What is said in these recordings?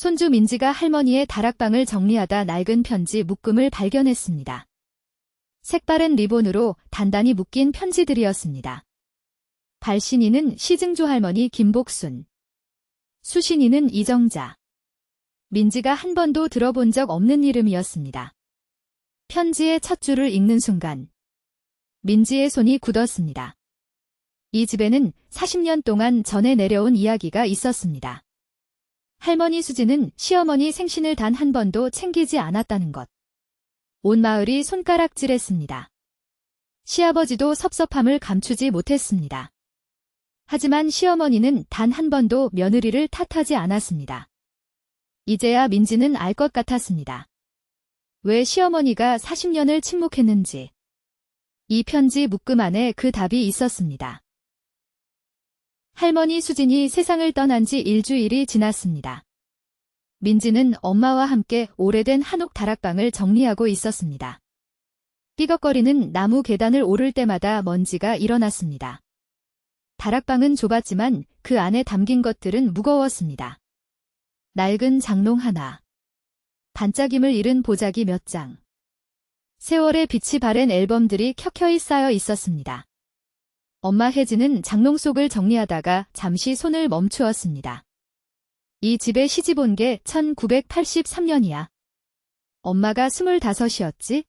손주 민지가 할머니의 다락방을 정리하다 낡은 편지 묶음을 발견했습니다. 색바른 리본으로 단단히 묶인 편지들이었습니다. 발신인은 시증조 할머니 김복순, 수신인은 이정자. 민지가 한 번도 들어본 적 없는 이름이었습니다. 편지의 첫 줄을 읽는 순간 민지의 손이 굳었습니다. 이 집에는 40년 동안 전해 내려온 이야기가 있었습니다. 할머니 수지는 시어머니 생신을 단 한 번도 챙기지 않았다는 것. 온 마을이 손가락질했습니다. 시아버지도 섭섭함을 감추지 못했습니다. 하지만 시어머니는 단 한 번도 며느리를 탓하지 않았습니다. 이제야 민지는 알 것 같았습니다. 왜 시어머니가 40년을 침묵했는지. 이 편지 묶음 안에 그 답이 있었습니다. 할머니 수진이 세상을 떠난 지 일주일이 지났습니다. 민지는 엄마와 함께 오래된 한옥 다락방을 정리하고 있었습니다. 삐걱거리는 나무 계단을 오를 때마다 먼지가 일어났습니다. 다락방은 좁았지만 그 안에 담긴 것들은 무거웠습니다. 낡은 장롱 하나, 반짝임을 잃은 보자기 몇 장, 세월의 빛이 바랜 앨범들이 켜켜이 쌓여 있었습니다. 엄마 혜진은 장롱 속을 정리하다가 잠시 손을 멈추었습니다. 이 집에 시집 온 게 1983년이야. 엄마가 25이었지?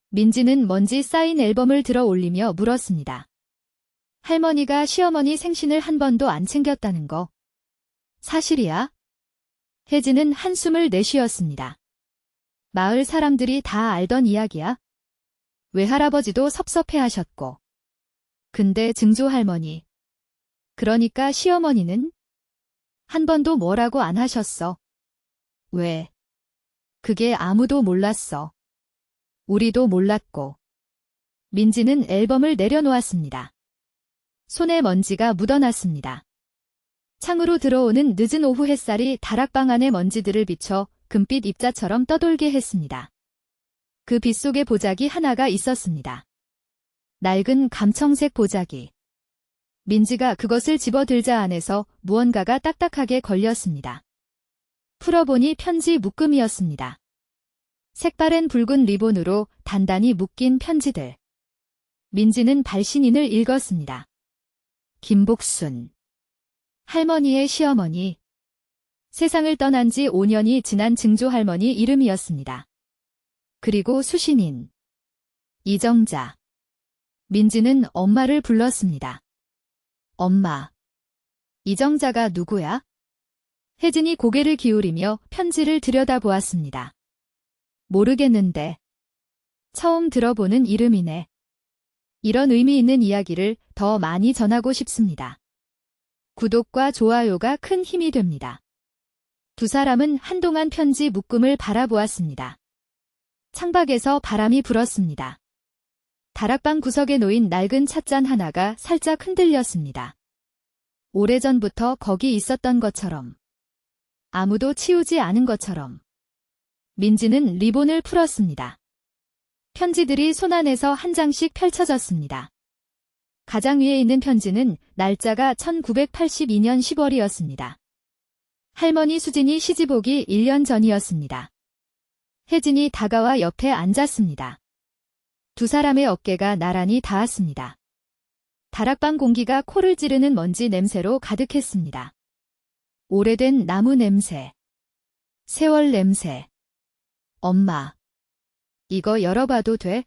민지는 먼지 쌓인 앨범을 들어 올리며 물었습니다. 할머니가 시어머니 생신을 한 번도 안 챙겼다는 거 사실이야? 혜진은 한숨을 내쉬었습니다. 마을 사람들이 다 알던 이야기야. 외할아버지도 섭섭해하셨고. 근데 증조 할머니, 그러니까 시어머니는 한 번도 뭐라고 안 하셨어. 왜? 그게 아무도 몰랐어. 우리도 몰랐고. 민지는 앨범을 내려놓았습니다. 손에 먼지가 묻어났습니다. 창으로 들어오는 늦은 오후 햇살이 다락방 안의 먼지들을 비춰 금빛 입자처럼 떠돌게 했습니다. 그 빛 속에 보자기 하나가 있었습니다. 낡은 감청색 보자기. 민지가 그것을 집어들자 안에서 무언가가 딱딱하게 걸렸습니다. 풀어보니 편지 묶음이었습니다. 색바랜 붉은 리본으로 단단히 묶인 편지들. 민지는 발신인을 읽었습니다. 김복순. 할머니의 시어머니. 세상을 떠난 지 5년이 지난 증조 할머니 이름이었습니다. 그리고 수신인. 이정자. 민지는 엄마를 불렀습니다. 엄마. 이정자가 누구야? 혜진이 고개를 기울이며 편지를 들여다보았습니다. 모르겠는데. 처음 들어보는 이름이네. 이런 의미 있는 이야기를 더 많이 전하고 싶습니다. 구독과 좋아요가 큰 힘이 됩니다. 두 사람은 한동안 편지 묶음을 바라보았습니다. 창밖에서 바람이 불었습니다. 다락방 구석에 놓인 낡은 찻잔 하나가 살짝 흔들렸습니다. 오래전부터 거기 있었던 것처럼. 아무도 치우지 않은 것처럼. 민지는 리본을 풀었습니다. 편지들이 손안에서 한 장씩 펼쳐졌습니다. 가장 위에 있는 편지는 날짜가 1982년 10월이었습니다. 할머니 수진이 시집 오기 1년 전이었습니다. 혜진이 다가와 옆에 앉았습니다. 두 사람의 어깨가 나란히 닿았습니다. 다락방 공기가 코를 찌르는 먼지 냄새로 가득했습니다. 오래된 나무 냄새. 세월 냄새. 엄마. 이거 열어봐도 돼?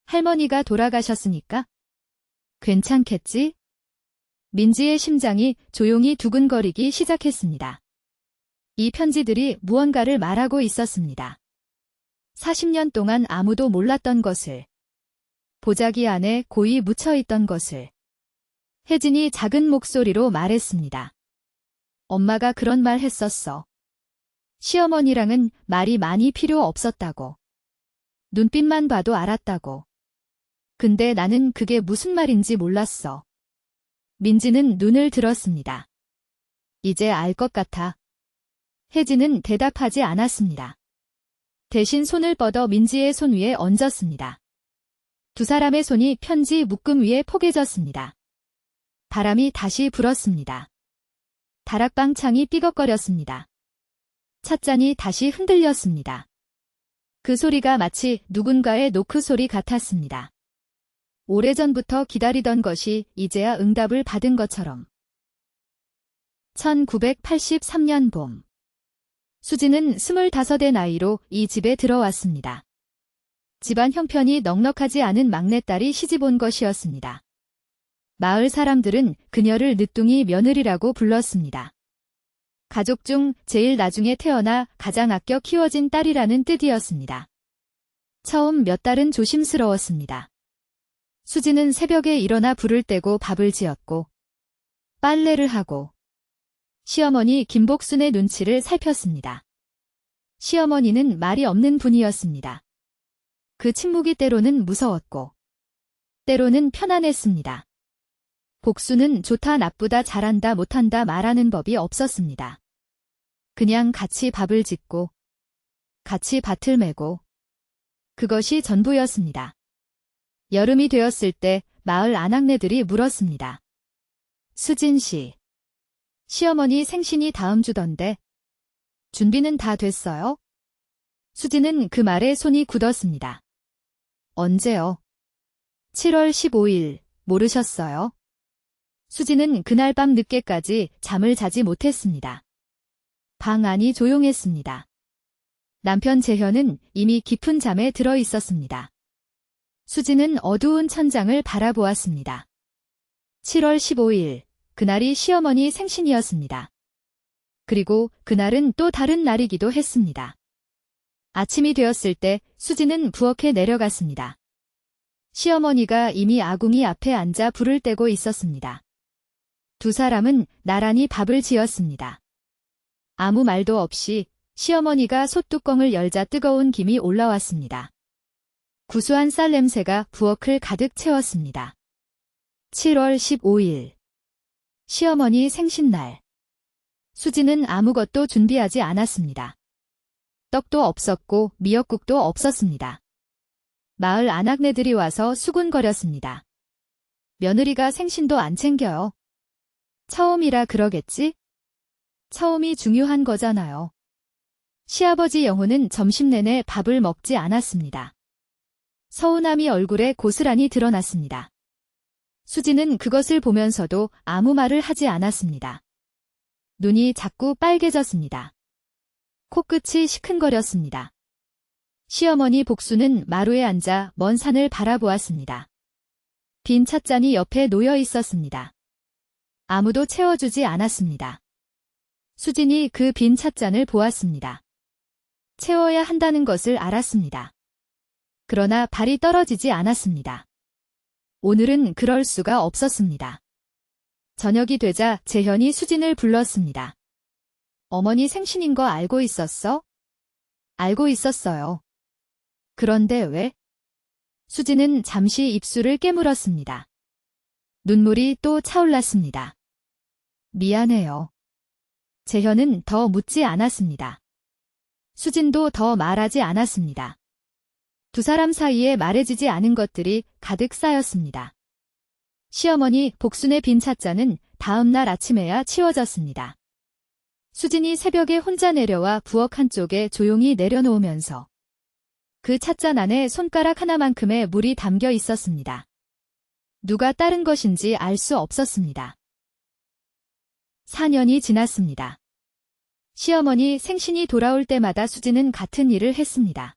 할머니가 돌아가셨으니까? 괜찮겠지? 민지의 심장이 조용히 두근거리기 시작했습니다. 이 편지들이 무언가를 말하고 있었습니다. 40년 동안 아무도 몰랐던 것을. 보자기 안에 고이 묻혀있던 것을. 혜진이 작은 목소리로 말했습니다. 엄마가 그런 말 했었어. 시어머니랑은 말이 많이 필요 없었다고. 눈빛만 봐도 알았다고. 근데 나는 그게 무슨 말인지 몰랐어. 민지는 눈을 들었습니다. 이제 알 것 같아. 혜진은 대답하지 않았습니다. 대신 손을 뻗어 민지의 손 위에 얹었습니다. 두 사람의 손이 편지 묶음 위에 포개졌습니다. 바람이 다시 불었습니다. 다락방 창이 삐걱거렸습니다. 찻잔이 다시 흔들렸습니다. 그 소리가 마치 누군가의 노크 소리 같았습니다. 오래전부터 기다리던 것이 이제야 응답을 받은 것처럼. 1983년 봄. 수지는 25의 나이로 이 집에 들어왔습니다. 집안 형편이 넉넉하지 않은 막내딸이 시집온 것이었습니다. 마을 사람들은 그녀를 늦둥이 며느리라고 불렀습니다. 가족 중 제일 나중에 태어나 가장 아껴 키워진 딸이라는 뜻이었습니다. 처음 몇 달은 조심스러웠습니다. 수지는 새벽에 일어나 불을 떼고 밥을 지었고 빨래를 하고 시어머니 김복순의 눈치를 살폈습니다. 시어머니는 말이 없는 분이었습니다. 그 침묵이 때로는 무서웠고 때로는 편안했습니다. 복수는 좋다 나쁘다 잘한다 못한다 말하는 법이 없었습니다. 그냥 같이 밥을 짓고 같이 밭을 메고 그것이 전부였습니다. 여름이 되었을 때 마을 아낙네들이 물었습니다. 수진 씨, 시어머니 생신이 다음 주던데 준비는 다 됐어요? 수지는 그 말에 손이 굳었습니다. 언제요? 7월 15일, 모르셨어요? 수지는 그날 밤 늦게까지 잠을 자지 못했습니다. 방 안이 조용했습니다. 남편 재현은 이미 깊은 잠에 들어 있었습니다. 수지는 어두운 천장을 바라보았습니다. 7월 15일, 그날이 시어머니 생신이었습니다. 그리고 그날은 또 다른 날이기도 했습니다. 아침이 되었을 때 수지는 부엌에 내려갔습니다. 시어머니가 이미 아궁이 앞에 앉아 불을 떼고 있었습니다. 두 사람은 나란히 밥을 지었습니다. 아무 말도 없이 시어머니가 솥뚜껑을 열자 뜨거운 김이 올라왔습니다. 구수한 쌀 냄새가 부엌을 가득 채웠습니다. 7월 15일. 시어머니 생신날. 수지는 아무것도 준비하지 않았습니다. 떡도 없었고 미역국도 없었습니다. 마을 아낙네들이 와서 수군거렸습니다. 며느리가 생신도 안 챙겨요. 처음이라 그러겠지? 처음이 중요한 거잖아요. 시아버지 영호는 점심 내내 밥을 먹지 않았습니다. 서운함이 얼굴에 고스란히 드러났습니다. 수지는 그것을 보면서도 아무 말을 하지 않았습니다. 눈이 자꾸 빨개졌습니다. 코끝이 시큰거렸습니다. 시어머니 복수는 마루에 앉아 먼 산을 바라보았습니다. 빈 찻잔이 옆에 놓여 있었습니다. 아무도 채워주지 않았습니다. 수진이 그 빈 찻잔을 보았습니다. 채워야 한다는 것을 알았습니다. 그러나 발이 떨어지지 않았습니다. 오늘은 그럴 수가 없었습니다. 저녁이 되자 재현이 수진을 불렀습니다. 어머니 생신인 거 알고 있었어? 알고 있었어요. 그런데 왜? 수진은 잠시 입술을 깨물었습니다. 눈물이 또 차올랐습니다. 미안해요. 재현은 더 묻지 않았습니다. 수진도 더 말하지 않았습니다. 두 사람 사이에 말해지지 않은 것들이 가득 쌓였습니다. 시어머니 복순의 빈 찻잔은 다음 날 아침에야 치워졌습니다. 수진이 새벽에 혼자 내려와 부엌 한쪽에 조용히 내려놓으면서 그 찻잔 안에 손가락 하나만큼의 물이 담겨 있었습니다. 누가 따른 것인지 알 수 없었습니다. 4년이 지났습니다. 시어머니 생신이 돌아올 때마다 수진은 같은 일을 했습니다.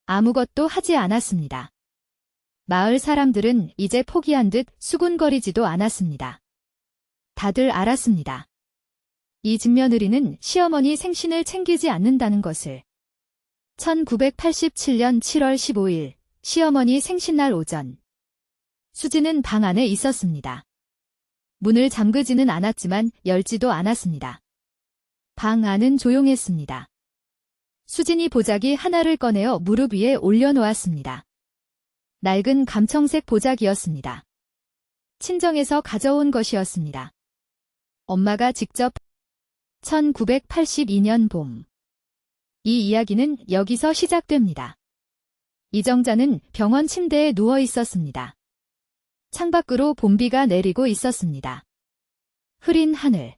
아무것도 하지 않았습니다. 마을 사람들은 이제 포기한 듯 수군거리지도 않았습니다. 다들 알았습니다. 이 증며느리는 시어머니 생신을 챙기지 않는다는 것을. 1987년 7월 15일 시어머니 생신날 오전. 수지는 방 안에 있었습니다. 문을 잠그지는 않았지만 열지도 않았습니다. 방 안은 조용했습니다. 수진이 보자기 하나를 꺼내어 무릎 위에 올려놓았습니다. 낡은 감청색 보자기였습니다. 친정에서 가져온 것이었습니다. 엄마가 직접 1982년 봄. 이 이야기는 여기서 시작됩니다. 이정자는 병원 침대에 누워 있었습니다. 창밖으로 봄비가 내리고 있었습니다. 흐린 하늘,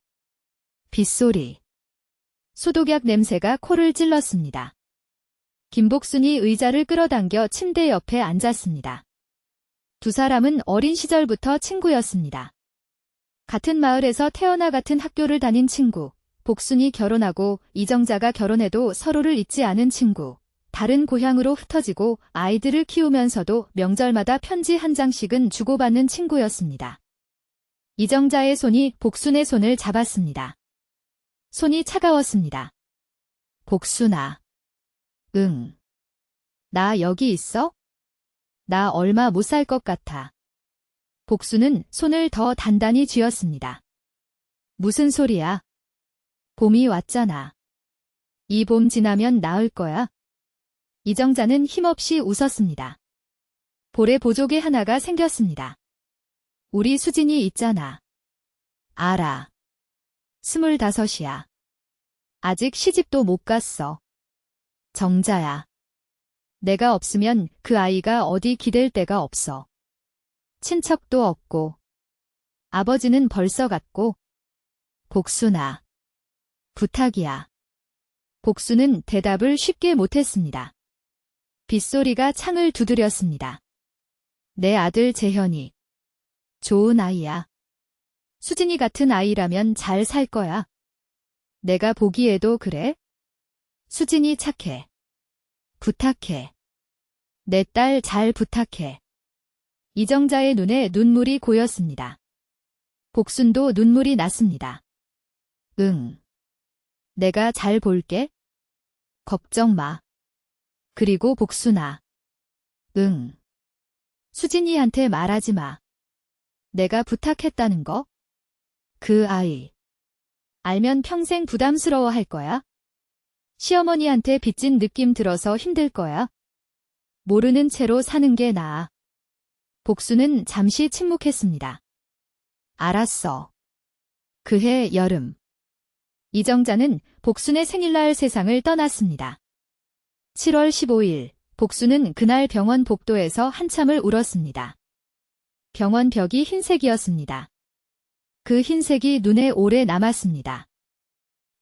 빗소리, 소독약 냄새가 코를 찔렀습니다. 김복순이 의자를 끌어당겨 침대 옆에 앉았습니다. 두 사람은 어린 시절부터 친구였습니다. 같은 마을에서 태어나 같은 학교를 다닌 친구, 복순이 결혼하고 이정자가 결혼해도 서로를 잊지 않은 친구, 다른 고향으로 흩어지고 아이들을 키우면서도 명절마다 편지 한 장씩은 주고받는 친구였습니다. 이정자의 손이 복순의 손을 잡았습니다. 손이 차가웠습니다. 복순아. 응. 나 여기 있어? 나 얼마 못 살 것 같아. 복순은 손을 더 단단히 쥐었습니다. 무슨 소리야? 봄이 왔잖아. 이 봄 지나면 나을 거야. 이정자는 힘없이 웃었습니다. 볼에 보조개 하나가 생겼습니다. 우리 수진이 있잖아. 알아. 25이야. 아직 시집도 못 갔어. 정자야. 내가 없으면 그 아이가 어디 기댈 데가 없어. 친척도 없고. 아버지는 벌써 갔고. 복순아. 부탁이야. 복순은 대답을 쉽게 못했습니다. 빗소리가 창을 두드렸습니다. 내 아들 재현이. 좋은 아이야. 수진이 같은 아이라면 잘 살 거야. 내가 보기에도 그래? 수진이 착해. 부탁해. 내 딸 잘 부탁해. 이정자의 눈에 눈물이 고였습니다. 복순도 눈물이 났습니다. 응. 내가 잘 볼게. 걱정 마. 그리고 복순아. 응. 수진이한테 말하지 마. 내가 부탁했다는 거? 그 아이. 알면 평생 부담스러워 할 거야? 시어머니한테 빚진 느낌 들어서 힘들 거야? 모르는 채로 사는 게 나아. 복순은 잠시 침묵했습니다. 알았어. 그해 여름. 이정자는 복순의 생일날 세상을 떠났습니다. 7월 15일, 복순은 그날 병원 복도에서 한참을 울었습니다. 병원 벽이 흰색이었습니다. 그 흰색이 눈에 오래 남았습니다.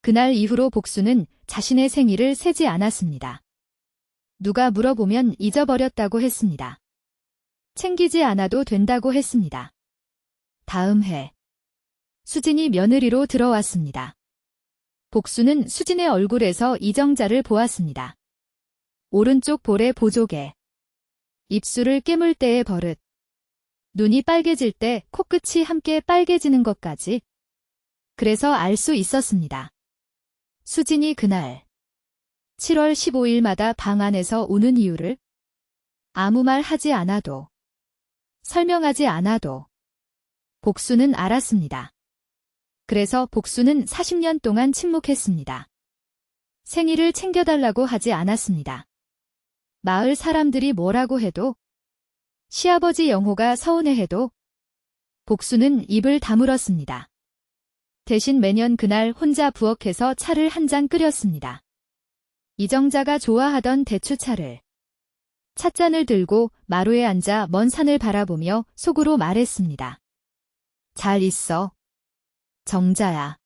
그날 이후로 복순은 자신의 생일을 세지 않았습니다. 누가 물어보면 잊어버렸다고 했습니다. 챙기지 않아도 된다고 했습니다. 다음 해. 수진이 며느리로 들어왔습니다. 복순은 수진의 얼굴에서 이정자를 보았습니다. 오른쪽 볼에 보조개. 입술을 깨물 때의 버릇. 눈이 빨개질 때 코끝이 함께 빨개지는 것까지. 그래서 알 수 있었습니다. 수진이 그날 7월 15일마다 방 안에서 우는 이유를 아무 말 하지 않아도, 설명하지 않아도 복순은 알았습니다. 그래서 복순은 40년 동안 침묵했습니다. 생일을 챙겨달라고 하지 않았습니다. 마을 사람들이 뭐라고 해도, 시아버지 영호가 서운해해도 복순은 입을 다물었습니다. 대신 매년 그날 혼자 부엌에서 차를 한 잔 끓였습니다. 이정자가 좋아하던 대추차를. 찻잔을 들고 마루에 앉아 먼 산을 바라보며 속으로 말했습니다. 잘 있어. 정자야.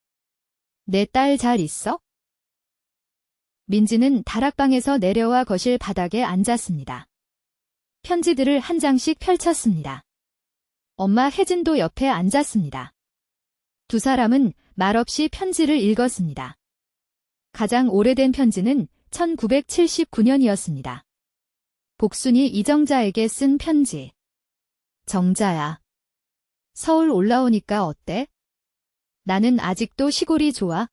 내 딸 잘 있어? 민지는 다락방에서 내려와 거실 바닥에 앉았습니다. 편지들을 한 장씩 펼쳤습니다. 엄마 혜진도 옆에 앉았습니다. 두 사람은 말없이 편지를 읽었습니다. 가장 오래된 편지는 1979년이었습니다. 복순이 이정자에게 쓴 편지. 정자야. 서울 올라오니까 어때? 나는 아직도 시골이 좋아.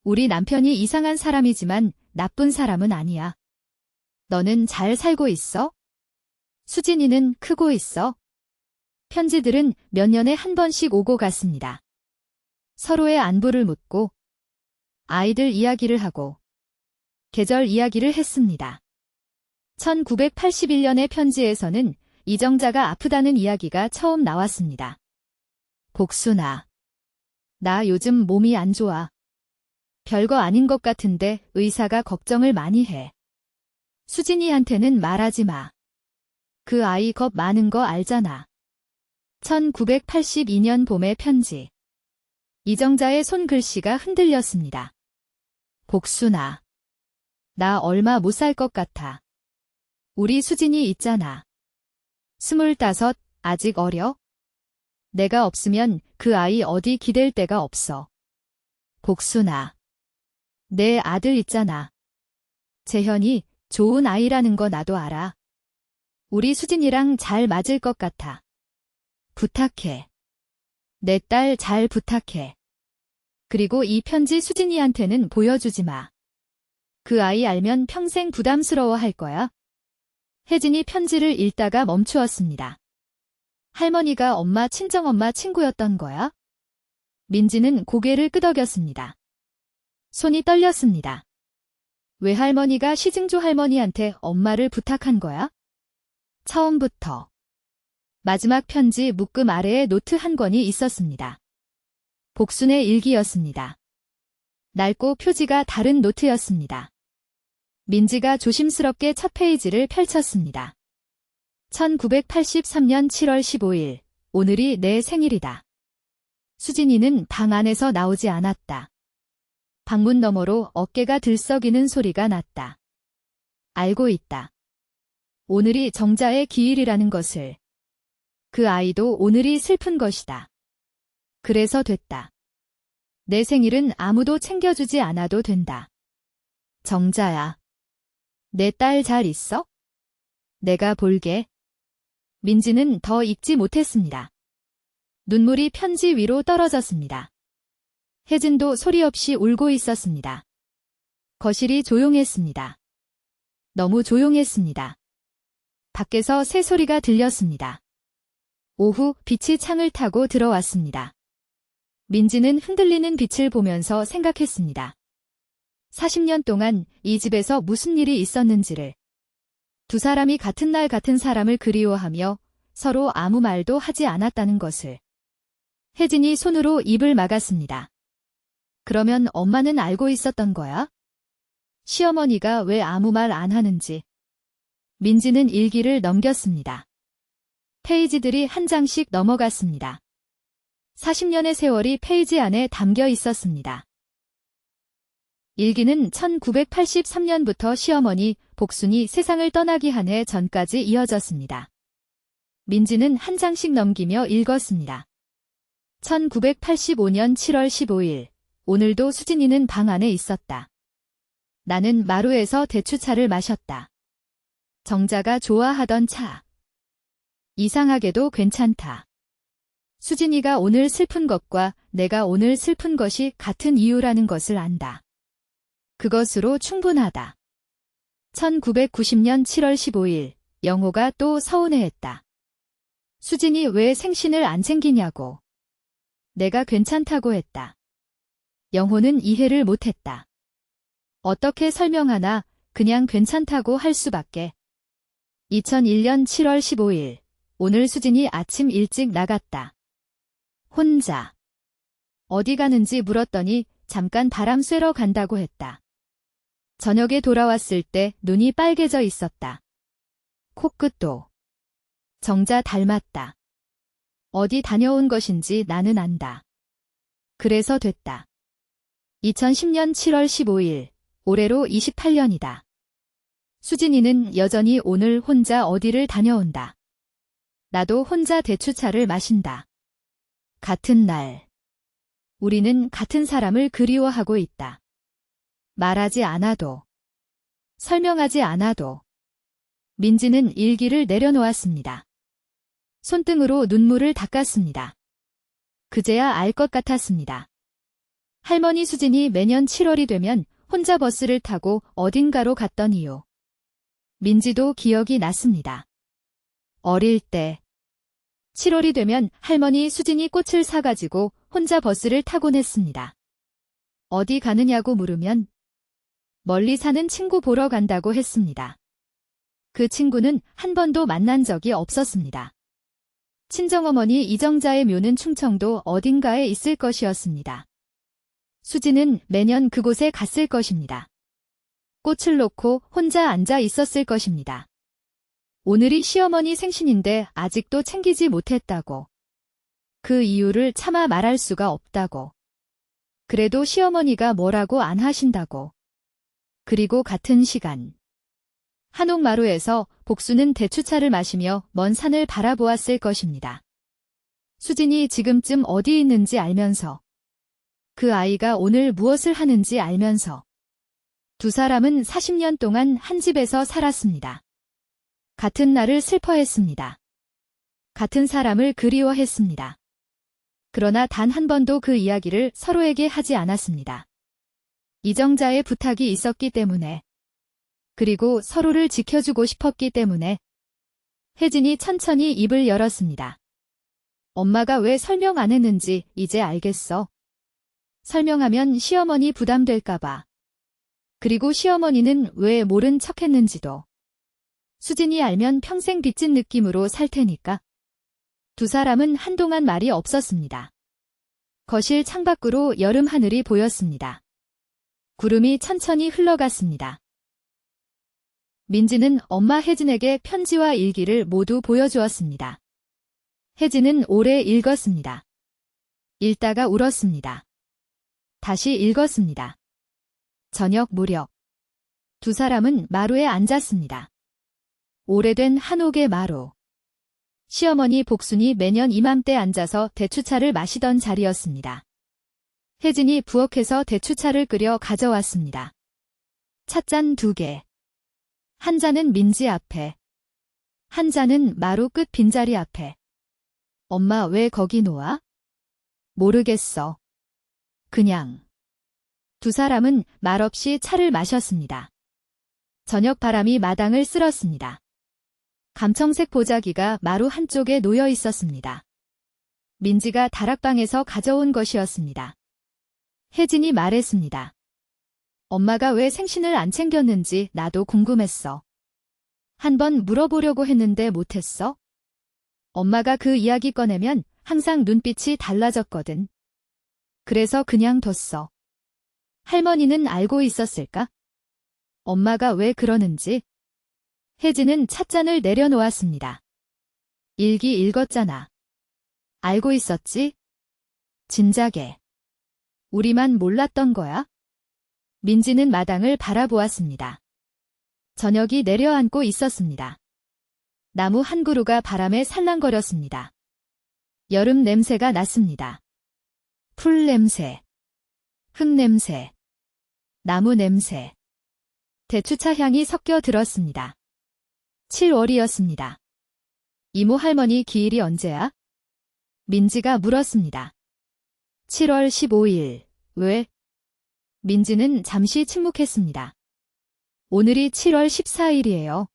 우리 남편이 이상한 사람이지만 나쁜 사람은 아니야. 너는 잘 살고 있어? 수진이는 크고 있어? 편지들은 몇 년에 한 번씩 오고 갔습니다. 서로의 안부를 묻고, 아이들 이야기를 하고, 계절 이야기를 했습니다. 1981년의 편지에서는 이정자가 아프다는 이야기가 처음 나왔습니다. 복순아. 나 요즘 몸이 안 좋아. 별거 아닌 것 같은데 의사가 걱정을 많이 해. 수진이한테는 말하지 마. 그 아이 겁 많은 거 알잖아. 1982년 봄의 편지. 이정자의 손글씨가 흔들렸습니다. 복순아. 나 얼마 못 살 것 같아. 우리 수진이 있잖아. 25, 아직 어려? 내가 없으면 그 아이 어디 기댈 데가 없어. 복순아. 내 아들 있잖아. 재현이 좋은 아이라는 거 나도 알아. 우리 수진이랑 잘 맞을 것 같아. 부탁해. 내 딸 잘 부탁해. 그리고 이 편지 수진이한테는 보여주지 마. 그 아이 알면 평생 부담스러워 할 거야. 혜진이 편지를 읽다가 멈추었습니다. 할머니가 엄마 친정엄마 친구였던 거야? 민지는 고개를 끄덕였습니다. 손이 떨렸습니다. 왜 할머니가 시증조 할머니한테 엄마를 부탁한 거야? 처음부터. 마지막 편지 묶음 아래에 노트 한 권이 있었습니다. 복순의 일기였습니다. 낡고 표지가 다른 노트였습니다. 민지가 조심스럽게 첫 페이지를 펼쳤습니다. 1983년 7월 15일, 오늘이 내 생일이다. 수진이는 방 안에서 나오지 않았다. 방문 너머로 어깨가 들썩이는 소리가 났다. 알고 있다. 오늘이 정자의 기일이라는 것을. 그 아이도 오늘이 슬픈 것이다. 그래서 됐다. 내 생일은 아무도 챙겨주지 않아도 된다. 정자야. 내 딸 잘 있어? 내가 볼게. 민지는 더 읽지 못했습니다. 눈물이 편지 위로 떨어졌습니다. 혜진도 소리 없이 울고 있었습니다. 거실이 조용했습니다. 너무 조용했습니다. 밖에서 새소리가 들렸습니다. 오후 빛이 창을 타고 들어왔습니다. 민지는 흔들리는 빛을 보면서 생각했습니다. 40년 동안 이 집에서 무슨 일이 있었는지를. 두 사람이 같은 날 같은 사람을 그리워하며 서로 아무 말도 하지 않았다는 것을. 혜진이 손으로 입을 막았습니다. 그러면 엄마는 알고 있었던 거야? 시어머니가 왜 아무 말 안 하는지. 민지는 일기를 넘겼습니다. 페이지들이 한 장씩 넘어갔습니다. 40년의 세월이 페이지 안에 담겨 있었습니다. 일기는 1983년부터 시어머니 복순이 세상을 떠나기 한 해 전까지 이어졌습니다. 민지는 한 장씩 넘기며 읽었습니다. 1985년 7월 15일, 오늘도 수진이는 방 안에 있었다. 나는 마루에서 대추차를 마셨다. 정자가 좋아하던 차. 이상하게도 괜찮다. 수진이가 오늘 슬픈 것과 내가 오늘 슬픈 것이 같은 이유라는 것을 안다. 그것으로 충분하다. 1990년 7월 15일, 영호가 또 서운해했다. 수진이 왜 생신을 안 챙기냐고. 내가 괜찮다고 했다. 영호는 이해를 못했다. 어떻게 설명하나 그냥 괜찮다고 할 수밖에. 2001년 7월 15일, 오늘 수진이 아침 일찍 나갔다. 혼자. 어디 가는지 물었더니 잠깐 바람 쐬러 간다고 했다. 저녁에 돌아왔을 때 눈이 빨개져 있었다. 코끝도. 정자 닮았다. 어디 다녀온 것인지 나는 안다. 그래서 됐다. 2010년 7월 15일, 올해로 28년이다. 수진이는 여전히 오늘 혼자 어디를 다녀온다. 나도 혼자 대추차를 마신다. 같은 날. 우리는 같은 사람을 그리워하고 있다. 말하지 않아도. 설명하지 않아도. 민지는 일기를 내려놓았습니다. 손등으로 눈물을 닦았습니다. 그제야 알 것 같았습니다. 할머니 수진이 매년 7월이 되면 혼자 버스를 타고 어딘가로 갔던 이유. 민지도 기억이 났습니다. 어릴 때 7월이 되면 할머니 수진이 꽃을 사가지고 혼자 버스를 타곤 했습니다. 어디 가느냐고 물으면 멀리 사는 친구 보러 간다고 했습니다. 그 친구는 한 번도 만난 적이 없었습니다. 친정어머니 이정자의 묘는 충청도 어딘가에 있을 것이었습니다. 수진은 매년 그곳에 갔을 것입니다. 꽃을 놓고 혼자 앉아 있었을 것입니다. 오늘이 시어머니 생신인데 아직도 챙기지 못했다고. 그 이유를 차마 말할 수가 없다고. 그래도 시어머니가 뭐라고 안 하신다고. 그리고 같은 시간. 한옥마루에서 복수는 대추차를 마시며 먼 산을 바라보았을 것입니다. 수진이 지금쯤 어디 있는지 알면서, 그 아이가 오늘 무엇을 하는지 알면서, 두 사람은 40년 동안 한 집에서 살았습니다. 같은 날을 슬퍼했습니다. 같은 사람을 그리워했습니다. 그러나 단 한 번도 그 이야기를 서로에게 하지 않았습니다. 이정자의 부탁이 있었기 때문에, 그리고 서로를 지켜주고 싶었기 때문에. 혜진이 천천히 입을 열었습니다. 엄마가 왜 설명 안 했는지 이제 알겠어. 설명하면 시어머니 부담될까봐. 그리고 시어머니는 왜 모른 척 했는지도. 수진이 알면 평생 빚진 느낌으로 살 테니까. 두 사람은 한동안 말이 없었습니다. 거실 창밖으로 여름 하늘이 보였습니다. 구름이 천천히 흘러갔습니다. 민지는 엄마 혜진에게 편지와 일기를 모두 보여주었습니다. 혜진은 오래 읽었습니다. 읽다가 울었습니다. 다시 읽었습니다. 저녁 무렵. 두 사람은 마루에 앉았습니다. 오래된 한옥의 마루. 시어머니 복순이 매년 이맘때 앉아서 대추차를 마시던 자리였습니다. 혜진이 부엌에서 대추차를 끓여 가져왔습니다. 찻잔 2개. 한 잔은 민지 앞에. 한 잔은 마루 끝 빈자리 앞에. 엄마 왜 거기 놓아? 모르겠어. 그냥. 두 사람은 말없이 차를 마셨습니다. 저녁 바람이 마당을 쓸었습니다. 감청색 보자기가 마루 한쪽에 놓여 있었습니다. 민지가 다락방에서 가져온 것이었습니다. 혜진이 말했습니다. 엄마가 왜 생신을 안 챙겼는지 나도 궁금했어. 한번 물어보려고 했는데 못했어? 엄마가 그 이야기 꺼내면 항상 눈빛이 달라졌거든. 그래서 그냥 뒀어. 할머니는 알고 있었을까? 엄마가 왜 그러는지. 혜진은 찻잔을 내려놓았습니다. 일기 읽었잖아. 알고 있었지? 진작에. 우리만 몰랐던 거야? 민지는 마당을 바라보았습니다. 저녁이 내려앉고 있었습니다. 나무 한 그루가 바람에 살랑거렸습니다. 여름 냄새가 났습니다. 풀 냄새, 흙 냄새, 나무 냄새, 대추차 향이 섞여 들었습니다. 7월이었습니다. 이모 할머니 기일이 언제야? 민지가 물었습니다. 7월 15일. 왜? 민지는 잠시 침묵했습니다. 오늘이 7월 14일이에요.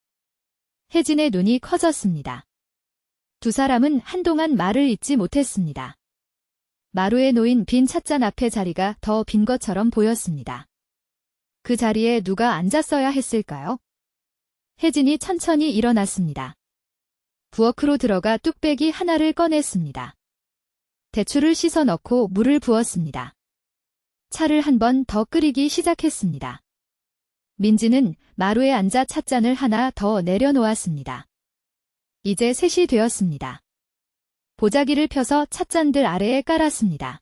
혜진의 눈이 커졌습니다. 두 사람은 한동안 말을 잇지 못했습니다. 마루에 놓인 빈 찻잔 앞의 자리가 더 빈 것처럼 보였습니다. 그 자리에 누가 앉았어야 했을까요? 혜진이 천천히 일어났습니다. 부엌으로 들어가 뚝배기 하나를 꺼냈습니다. 대추를 씻어 넣고 물을 부었습니다. 차를 한 번 더 끓이기 시작했습니다. 민지는 마루에 앉아 찻잔을 하나 더 내려놓았습니다. 이제 3시 되었습니다. 보자기를 펴서 찻잔들 아래에 깔았습니다.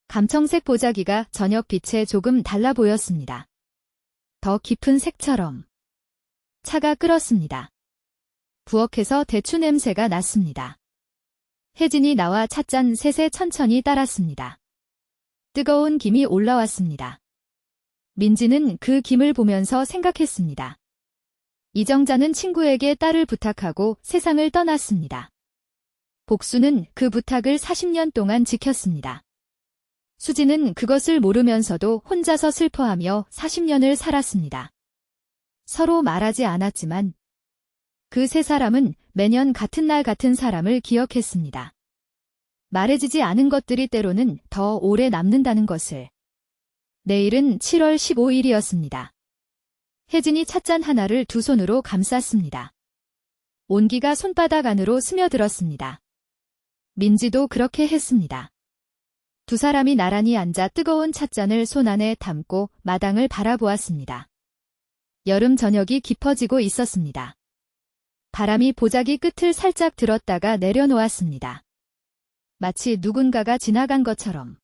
감청색 보자기가 저녁 빛에 조금 달라 보였습니다. 더 깊은 색처럼. 차가 끓었습니다. 부엌에서 대추 냄새가 났습니다. 혜진이 나와 찻잔 셋에 천천히 따랐습니다. 뜨거운 김이 올라왔습니다. 민지는 그 김을 보면서 생각했습니다. 이정자는 친구에게 딸을 부탁하고 세상을 떠났습니다. 복수는 그 부탁을 40년 동안 지켰습니다. 수지는 그것을 모르면서도 혼자서 슬퍼하며 40년을 살았습니다. 서로 말하지 않았지만 그 세 사람은 매년 같은 날 같은 사람을 기억했습니다. 말해지지 않은 것들이 때로는 더 오래 남는다는 것을. 내일은 7월 15일이었습니다. 혜진이 찻잔 하나를 두 손으로 감쌌습니다. 온기가 손바닥 안으로 스며들었습니다. 민지도 그렇게 했습니다. 두 사람이 나란히 앉아 뜨거운 찻잔을 손 안에 담고 마당을 바라보았습니다. 여름 저녁이 깊어지고 있었습니다. 바람이 보자기 끝을 살짝 들었다가 내려놓았습니다. 마치 누군가가 지나간 것처럼.